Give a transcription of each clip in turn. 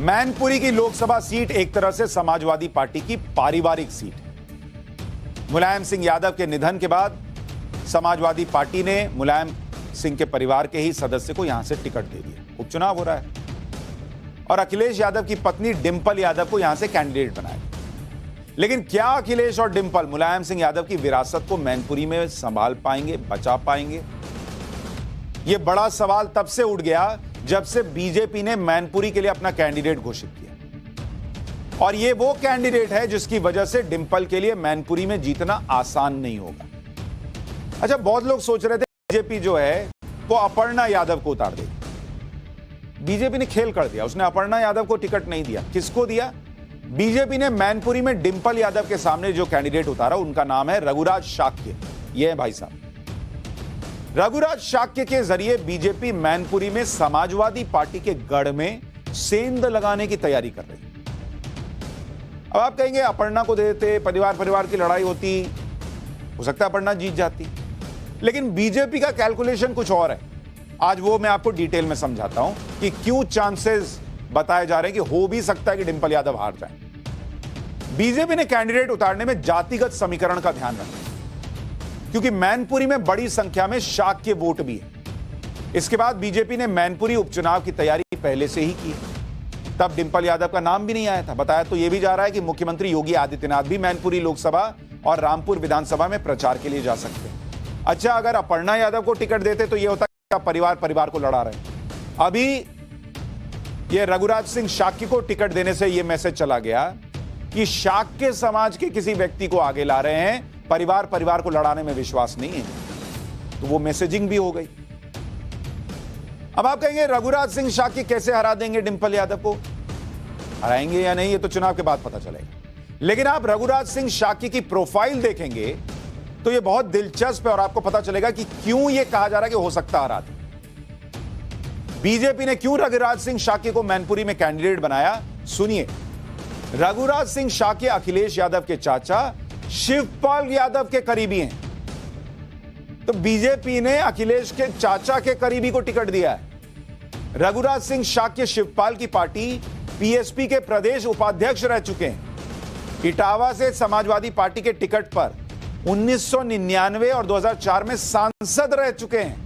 मैनपुरी की लोकसभा सीट एक तरह से समाजवादी पार्टी की पारिवारिक सीट है। मुलायम सिंह यादव के निधन के बाद समाजवादी पार्टी ने मुलायम सिंह के परिवार के ही सदस्य को यहां से टिकट दे दिया। उपचुनाव हो रहा है और अखिलेश यादव की पत्नी डिंपल यादव को यहां से कैंडिडेट बनाया। लेकिन क्या अखिलेश और डिंपल मुलायम सिंह यादव की विरासत को मैनपुरी में संभाल पाएंगे, बचा पाएंगे? यह बड़ा सवाल तब से उठ गया जब से बीजेपी ने मैनपुरी के लिए अपना कैंडिडेट घोषित किया। और यह वो कैंडिडेट है जिसकी वजह से डिंपल के लिए मैनपुरी में जीतना आसान नहीं होगा। अच्छा, बहुत लोग सोच रहे थे बीजेपी जो है वो अपर्णा यादव को उतार देगी। बीजेपी ने खेल कर दिया, उसने अपर्णा यादव को टिकट नहीं दिया। किसको दिया? बीजेपी ने मैनपुरी में डिंपल यादव के सामने जो कैंडिडेट उतारा उनका नाम है रघुराज शाक्य। ये है भाई साहब, रघुराज शाक्य के जरिए बीजेपी मैनपुरी में समाजवादी पार्टी के गढ़ में सेंध लगाने की तैयारी कर रही है। अब आप कहेंगे अपर्णा को दे देते, परिवार की लड़ाई होती, हो सकता है अपर्णा जीत जाती। लेकिन बीजेपी का कैलकुलेशन कुछ और है। आज वो मैं आपको डिटेल में समझाता हूं कि क्यों चांसेस बताए जा रहे हैं कि हो भी सकता है कि डिंपल यादव हार जाए। बीजेपी ने कैंडिडेट उतारने में जातिगत समीकरण का ध्यान रखा, क्योंकि मैनपुरी में बड़ी संख्या में शाक्य वोट भी है। इसके बाद बीजेपी ने मैनपुरी उपचुनाव की तैयारी पहले से ही की। तब डिंपल यादव का नाम भी नहीं आया था। बताया तो यह भी जा रहा है कि मुख्यमंत्री योगी आदित्यनाथ भी मैनपुरी लोकसभा और रामपुर विधानसभा में प्रचार के लिए जा सकते हैं। अच्छा, अगर अपर्णा यादव को टिकट देते तो यह होता कि परिवार को लड़ा रहे। अभी यह रघुराज सिंह शाक्य को टिकट देने से यह मैसेज चला गया कि शाक्य समाज के किसी व्यक्ति को आगे ला रहे हैं, परिवार को लड़ाने में विश्वास नहीं है। तो वो मैसेजिंग भी हो गई। अब आप कहेंगे रघुराज सिंह शाक्य कैसे हरा देंगे डिंपल यादव को? हराएंगे या नहीं ये तो चुनाव के बाद पता चलेगा। लेकिन आप रघुराज सिंह शाक्य की प्रोफाइल देखेंगे तो यह बहुत दिलचस्प है और आपको पता चलेगा कि क्यों यह कहा जा रहा है कि हो सकता हरा दे। बीजेपी ने क्यों रघुराज सिंह शाक्य को मैनपुरी में कैंडिडेट बनाया, सुनिए। रघुराज सिंह शाक्य अखिलेश यादव के चाचा शिवपाल यादव के करीबी हैं। तो बीजेपी ने अखिलेश के चाचा के करीबी को टिकट दिया है। रघुराज सिंह शाक्य शिवपाल की पार्टी पीएसपी के प्रदेश उपाध्यक्ष रह चुके हैं। इटावा से समाजवादी पार्टी के टिकट पर 1999 और 2004 में सांसद रह चुके हैं।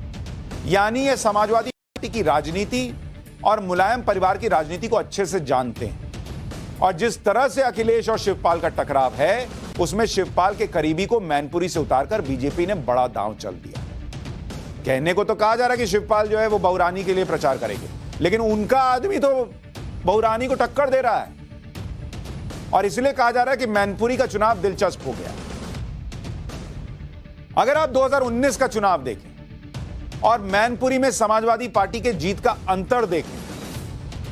यानी ये समाजवादी पार्टी की राजनीति और मुलायम परिवार की राजनीति को अच्छे से जानते हैं। और जिस तरह से अखिलेश और शिवपाल का टकराव है, उसमें शिवपाल के करीबी को मैनपुरी से उतारकर बीजेपी ने बड़ा दांव चल दिया। कहने को तो कहा जा रहा है कि शिवपाल जो है वो बहुरानी के लिए प्रचार करेंगे, लेकिन उनका आदमी तो बहुरानी को टक्कर दे रहा है। और इसलिए कहा जा रहा है कि मैनपुरी का चुनाव दिलचस्प हो गया। अगर आप 2019 का चुनाव देखें और मैनपुरी में समाजवादी पार्टी के जीत का अंतर देखें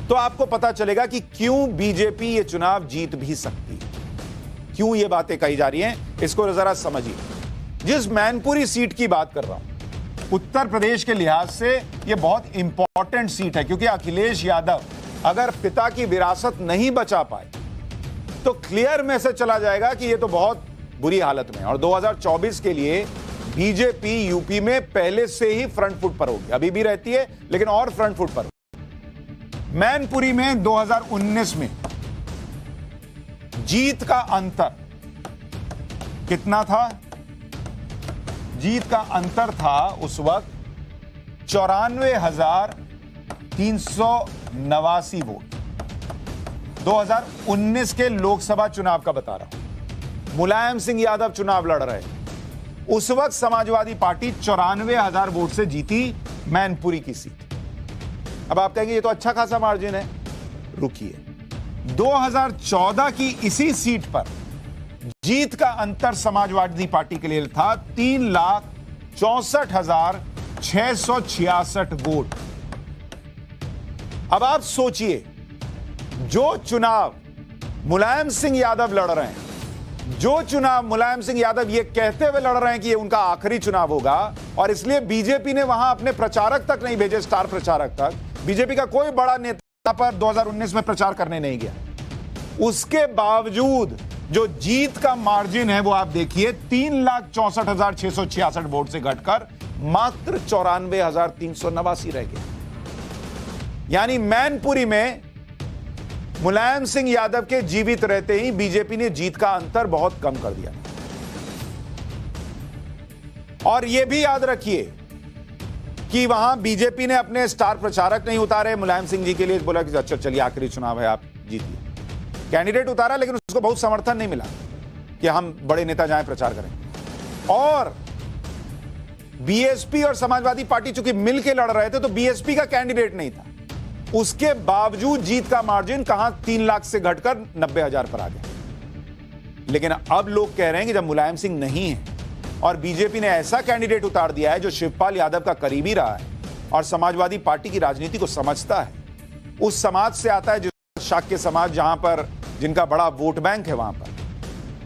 तो आपको पता चलेगा कि क्यों बीजेपी ये चुनाव जीत भी सकती है। क्यों ये बातें कही जा रही हैं, इसको जरा समझिए। जिस मैनपुरी सीट की बात कर रहा हूं, उत्तर प्रदेश के लिहाज से यह बहुत इंपॉर्टेंट सीट है, क्योंकि अखिलेश यादव अगर पिता की विरासत नहीं बचा पाए तो क्लियर मैसेज चला जाएगा कि यह तो बहुत बुरी हालत में। और 2024 के लिए बीजेपी यूपी में पहले से ही फ्रंट फुट पर होगी, अभी भी रहती है लेकिन और फ्रंट फुट पर। मैनपुरी में 2019 में जीत का अंतर कितना था? जीत का अंतर था उस वक्त 94,389 वोट। 2019 के लोकसभा चुनाव का बता रहा हूं, मुलायम सिंह यादव चुनाव लड़ रहे। उस वक्त समाजवादी पार्टी 94,000 वोट से जीती मैनपुरी की सीट। अब आप कहेंगे ये तो अच्छा खासा मार्जिन है। रुकिए, 2014 की इसी सीट पर जीत का अंतर समाजवादी पार्टी के लिए था 3,64,666 वोट। अब आप सोचिए, जो चुनाव मुलायम सिंह यादव लड़ रहे हैं, जो चुनाव मुलायम सिंह यादव ये कहते हुए लड़ रहे हैं कि ये उनका आखिरी चुनाव होगा और इसलिए बीजेपी ने वहां अपने प्रचारक तक नहीं भेजे, स्टार प्रचारक तक। बीजेपी का कोई बड़ा नेता पर 2019 में प्रचार करने नहीं गया। उसके बावजूद जो जीत का मार्जिन है वो आप देखिए, 3,64,666 वोट से घटकर मात्र 94,389 रह गया। यानी मैनपुरी में मुलायम सिंह यादव के जीवित रहते ही बीजेपी ने जीत का अंतर बहुत कम कर दिया। और यह भी याद रखिए कि वहां बीजेपी ने अपने स्टार प्रचारक नहीं उतारे मुलायम सिंह जी के लिए, बोला कि अच्छा चलिए आखिरी चुनाव है, आप जीतिए। कैंडिडेट उतारा लेकिन उसको बहुत समर्थन नहीं मिला कि हम बड़े नेता जाएं प्रचार करें। और बीएसपी और समाजवादी पार्टी चूंकि मिलकर लड़ रहे थे तो बीएसपी का कैंडिडेट नहीं था, उसके बावजूद जीत का मार्जिन कहां 3 लाख से घटकर 90,000 पर आ गया। लेकिन अब लोग कह रहे हैं कि जब मुलायम सिंह नहीं है और बीजेपी ने ऐसा कैंडिडेट उतार दिया है जो शिवपाल यादव का करीबी रहा है और समाजवादी पार्टी की राजनीति को समझता है, उस समाज से आता है जिस शाक्य समाज जहां पर जिनका बड़ा वोट बैंक है वहां पर,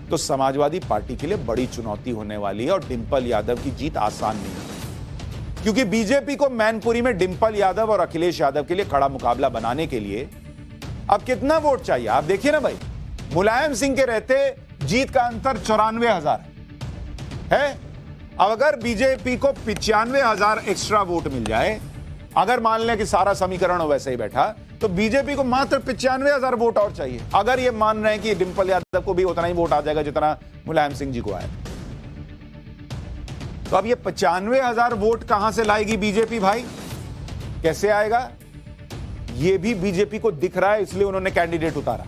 तो समाजवादी पार्टी के लिए बड़ी चुनौती होने वाली है। और डिंपल यादव की जीत आसान नहीं है, क्योंकि बीजेपी को मैनपुरी में डिंपल यादव और अखिलेश यादव के लिए कड़ा मुकाबला बनाने के लिए अब कितना वोट चाहिए आप देखिए ना भाई। मुलायम सिंह के रहते जीत का अंतर 94,000 है। अब अगर बीजेपी को 95,000 एक्स्ट्रा वोट मिल जाए, अगर मान लें कि सारा समीकरण वैसे ही बैठा, तो बीजेपी को मात्र 95,000 वोट और चाहिए। अगर ये मान रहे हैं कि डिंपल यादव को भी उतना ही वोट आ जाएगा जितना मुलायम सिंह जी को आया, तो अब ये 95,000 वोट कहां से लाएगी बीजेपी भाई, कैसे आएगा? ये भी बीजेपी को दिख रहा है, इसलिए उन्होंने कैंडिडेट उतारा।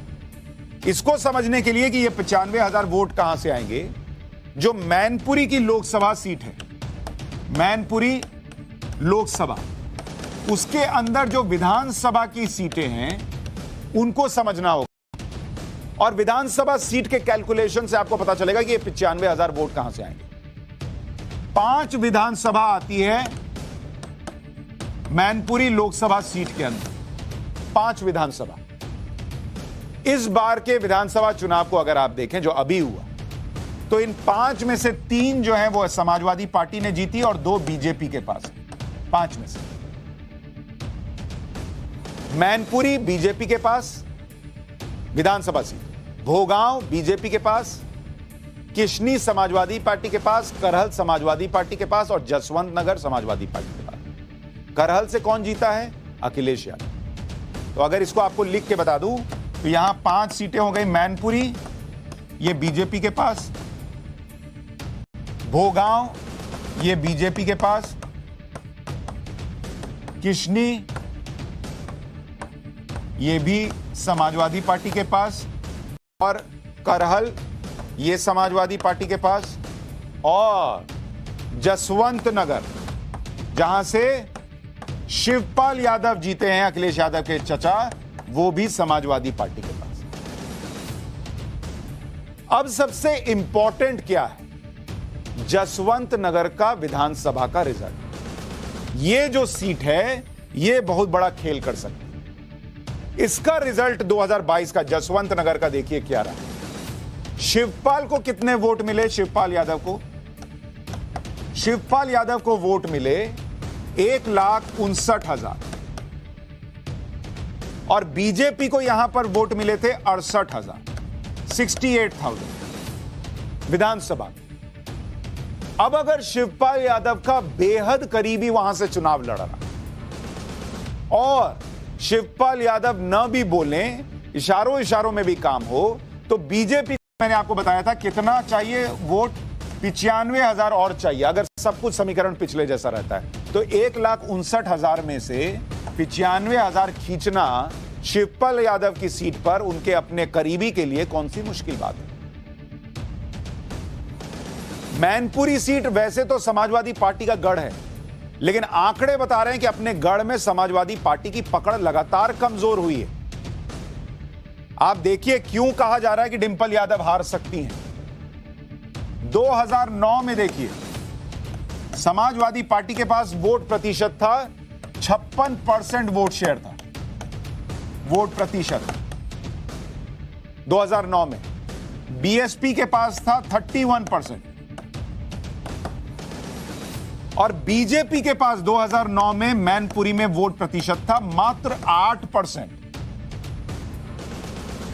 इसको समझने के लिए कि ये 95,000 वोट कहां से आएंगे, जो मैनपुरी की लोकसभा सीट है, मैनपुरी लोकसभा, उसके अंदर जो विधानसभा की सीटें हैं उनको समझना होगा। और विधानसभा सीट के कैलकुलेशन से आपको पता चलेगा कि ये 95,000 वोट कहां से आएंगे। 5 विधानसभा आती है मैनपुरी लोकसभा सीट के अंदर, 5 विधानसभा। इस बार के विधानसभा चुनाव को अगर आप देखें जो अभी हुआ, तो इन 5 में से 3 जो है वो समाजवादी पार्टी ने जीती और 2 बीजेपी के पास। 5 में से मैनपुरी बीजेपी के पास विधानसभा सीट, भोगांव बीजेपी के पास, किशनी समाजवादी पार्टी के पास, करहल समाजवादी पार्टी के पास और जसवंत नगर समाजवादी पार्टी के पास। करहल से कौन जीता है? अखिलेश यादव। तो अगर इसको आपको लिख के बता दूं तो यहां 5 सीटें हो गई मैनपुरी, ये बीजेपी के पास, भोगांव ये बीजेपी के पास, किशनी ये भी समाजवादी पार्टी के पास, और करहल ये समाजवादी पार्टी के पास, और जसवंत नगर जहां से शिवपाल यादव जीते हैं, अखिलेश यादव के चचा, वो भी समाजवादी पार्टी के पास। अब सबसे इंपॉर्टेंट क्या है? जसवंत नगर का विधानसभा का रिजल्ट। ये जो सीट है ये बहुत बड़ा खेल कर सकती है। इसका रिजल्ट 2022 का जसवंत नगर का देखिए क्या रहा। शिवपाल को कितने वोट मिले? शिवपाल यादव को वोट मिले 1,59,000 और बीजेपी को यहां पर वोट मिले थे 68,000, 68,000 विधानसभा। अब अगर शिवपाल यादव का बेहद करीबी वहां से चुनाव लड़ रहा और शिवपाल यादव न भी बोले, इशारों में भी काम हो, तो बीजेपी, मैंने आपको बताया था कितना चाहिए वोट, 95,000 और चाहिए अगर सब कुछ समीकरण पिछले जैसा रहता है। तो 1,59,000 में से 95,000 खींचना शिवपाल यादव की सीट पर उनके अपने करीबी के लिए कौन सी मुश्किल बात है। मैनपुरी सीट वैसे तो समाजवादी पार्टी का गढ़ है, लेकिन आंकड़े बता रहे हैं कि अपने गढ़ में समाजवादी पार्टी की पकड़ लगातार कमजोर हुई है। आप देखिए क्यों कहा जा रहा है कि डिंपल यादव हार सकती हैं। 2009 में देखिए समाजवादी पार्टी के पास वोट प्रतिशत था 56% वोट शेयर था, वोट प्रतिशत 2009 में। बीएसपी के पास था 31% और बीजेपी के पास 2009 में मैनपुरी में वोट प्रतिशत था मात्र 8%।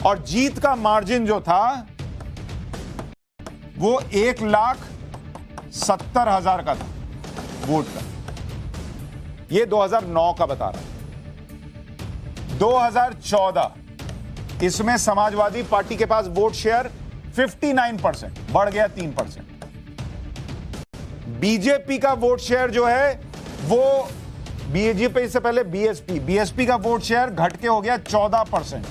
और जीत का मार्जिन जो था वो 1,70,000 का था वोट का। ये 2009 का बता रहा है। 2014 इसमें समाजवादी पार्टी के पास वोट शेयर 59%, बढ़ गया 3%। बीजेपी का वोट शेयर जो है वो बीजेपी से पहले बीएसपी का वोट शेयर घट के हो गया 14%,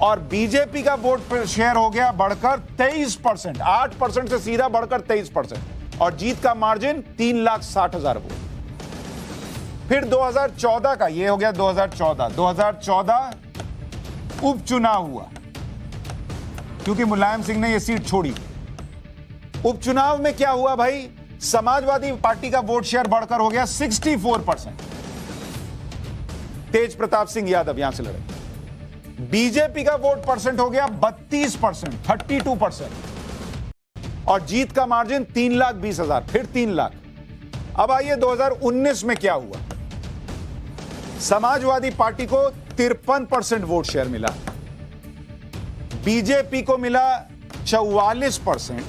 और बीजेपी का वोट शेयर हो गया बढ़कर 23%, 8% से सीधा बढ़कर 23%, और जीत का मार्जिन 3,60,000 वोट। फिर 2014 का, ये हो गया 2014 उपचुनाव हुआ, क्योंकि मुलायम सिंह ने यह सीट छोड़ी। उपचुनाव में क्या हुआ भाई? समाजवादी पार्टी का वोट शेयर बढ़कर हो गया 64%। तेज प्रताप सिंह यादव यहां से लड़े। बीजेपी का वोट परसेंट हो गया 32%, 32%, और जीत का मार्जिन 3,20,000, फिर 3 लाख। अब आइए 2019 में क्या हुआ? समाजवादी पार्टी को 53% वोट शेयर मिला, बीजेपी को मिला 44%,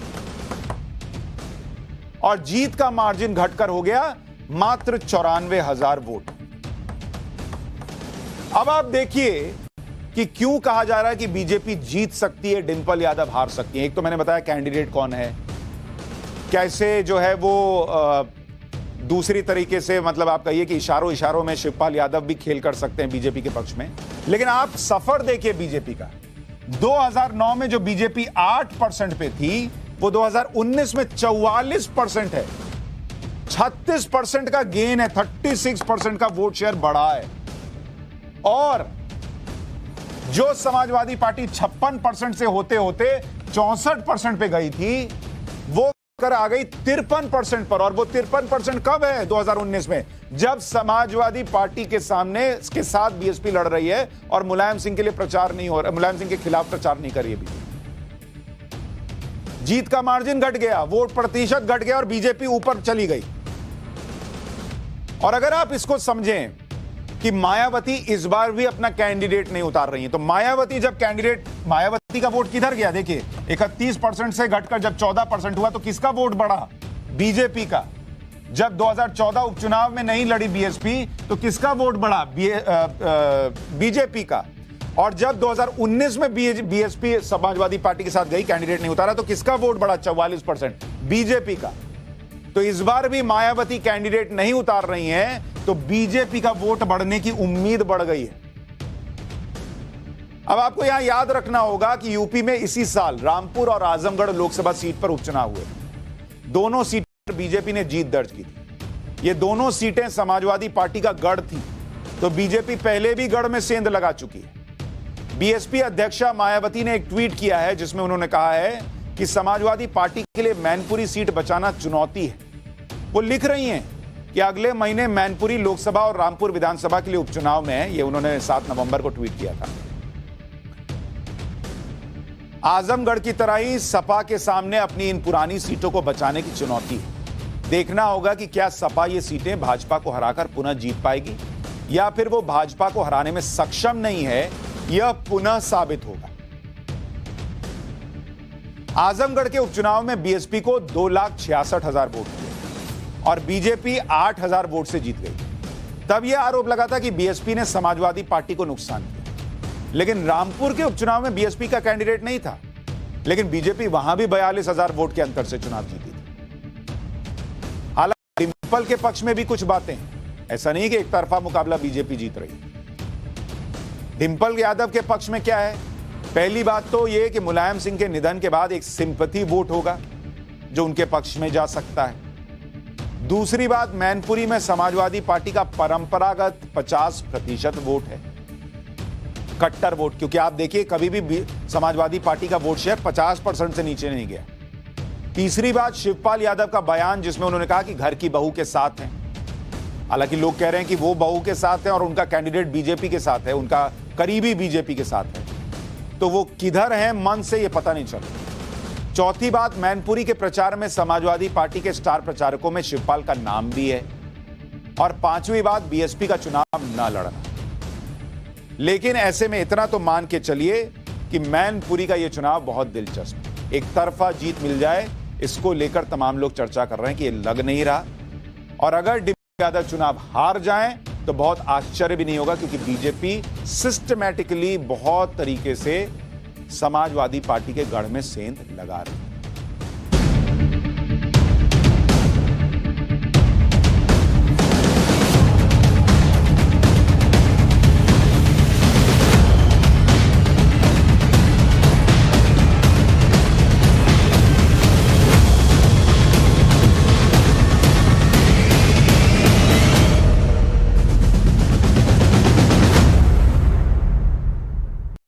और जीत का मार्जिन घटकर हो गया मात्र 94,000 वोट। अब आप देखिए कि क्यों कहा जा रहा है कि बीजेपी जीत सकती है, डिंपल यादव हार सकती है। एक तो मैंने बताया कैंडिडेट कौन है, कैसे जो है वो दूसरी तरीके से, मतलब आप कहिए कि इशारों में शिवपाल यादव भी खेल कर सकते हैं बीजेपी के पक्ष में। लेकिन आप सफर देखिए बीजेपी का। 2009 में जो बीजेपी 8% पे थी, वो 2019 में 44% है, 36% का गेन है, 36% का वोट शेयर बढ़ा है। और जो समाजवादी पार्टी 56% से होते होते 64% पे गई थी, वो कर आ गई 53% पर। और वो 53% कब है? 2019 में, जब समाजवादी पार्टी के सामने इसके साथ बीएसपी लड़ रही है और मुलायम सिंह के लिए प्रचार नहीं हो रहा, मुलायम सिंह के खिलाफ प्रचार नहीं कर रही है बीजेपी। जीत का मार्जिन घट गया, वोट प्रतिशत घट गया, और बीजेपी ऊपर चली गई। और अगर आप इसको समझें कि मायावती इस बार भी अपना कैंडिडेट नहीं उतार रही है, तो मायावती का वोट किधर गया? देखिए, 31% से घटकर जब 14% हुआ तो किसका वोट बढ़ा? बीजेपी का। जब 2014 उपचुनाव में नहीं लड़ी बीएसपी तो किसका वोट बढ़ा? बीजेपी का। और जब 2019 में बीएसपी समाजवादी पार्टी के साथ गई, कैंडिडेट नहीं उतारा, तो किसका वोट बढ़ा? 44%, बीजेपी का। तो इस बार भी मायावती कैंडिडेट नहीं उतार रही हैं, तो बीजेपी का वोट बढ़ने की उम्मीद बढ़ गई है। अब आपको यहां याद रखना होगा कि यूपी में इसी साल रामपुर और आजमगढ़ लोकसभा सीट पर उपचुनाव हुए। दोनों सीट पर बीजेपी ने जीत दर्ज की थी। ये दोनों सीटें समाजवादी पार्टी का गढ़ थी, तो बीजेपी पहले भी गढ़ में सेंध लगा चुकी है। बीएसपी अध्यक्षा मायावती ने एक ट्वीट किया है जिसमें उन्होंने कहा है कि समाजवादी पार्टी के लिए मैनपुरी सीट बचाना चुनौती है। वो लिख रही हैं कि अगले महीने मैनपुरी लोकसभा और रामपुर विधानसभा के लिए उपचुनाव में है। ये उन्होंने 7 नवंबर को ट्वीट किया था। आजमगढ़ की तरह ही सपा के सामने अपनी इन पुरानी सीटों को बचाने की चुनौती है। देखना होगा कि क्या सपा ये सीटें भाजपा को हराकर पुनः जीत पाएगी, या फिर वो भाजपा को हराने में सक्षम नहीं है, यह पुनः साबित होगा। आजमगढ़ के उपचुनाव में बीएसपी को 2,66,000 वोट मिले और बीजेपी 8,000 वोट से जीत गई। तब यह आरोप लगा था कि बीएसपी ने समाजवादी पार्टी को नुकसान किया। लेकिन रामपुर के उपचुनाव में बीएसपी का कैंडिडेट नहीं था, लेकिन बीजेपी वहां भी 42,000 वोट के अंतर से चुनाव जीती थी। हालांकि डिंपल के पक्ष में भी कुछ बातें हैं, ऐसा नहीं कि एक तरफा मुकाबला बीजेपी जीत रही है। डिंपल यादव के पक्ष में क्या है? पहली बात तो यह कि मुलायम सिंह के निधन के बाद एक सिंपैथी वोट होगा जो उनके पक्ष में जा सकता है। दूसरी बात, मैनपुरी में समाजवादी पार्टी का परंपरागत 50% वोट है, कट्टर वोट। क्योंकि आप देखिए, कभी भी समाजवादी पार्टी का वोट शेयर 50% से नीचे नहीं गया। तीसरी बात, शिवपाल यादव का बयान जिसमें उन्होंने कहा कि घर की बहू के साथ हैं। हालांकि लोग कह रहे हैं कि वो बहू के साथ है और उनका कैंडिडेट बीजेपी के साथ है, उनका करीबी बीजेपी के साथ है, तो वो किधर है मन से ये पता नहीं चल रहा। चौथी बात, मैनपुरी के प्रचार में समाजवादी पार्टी के स्टार प्रचारकों में शिवपाल का नाम भी है। और पांचवी बात, बीएसपी का चुनाव न लड़ना। लेकिन ऐसे में इतना तो मान के चलिए कि मैनपुरी का यह चुनाव बहुत दिलचस्प, एक तरफा जीत मिल जाए, इसको लेकर तमाम लोग चर्चा कर रहे हैं कि ये लग नहीं रहा। और अगर डिंपल यादव चुनाव हार जाएं तो बहुत आश्चर्य भी नहीं होगा, क्योंकि बीजेपी सिस्टमैटिकली बहुत तरीके से समाजवादी पार्टी के गढ़ में सेंध लगा रही है।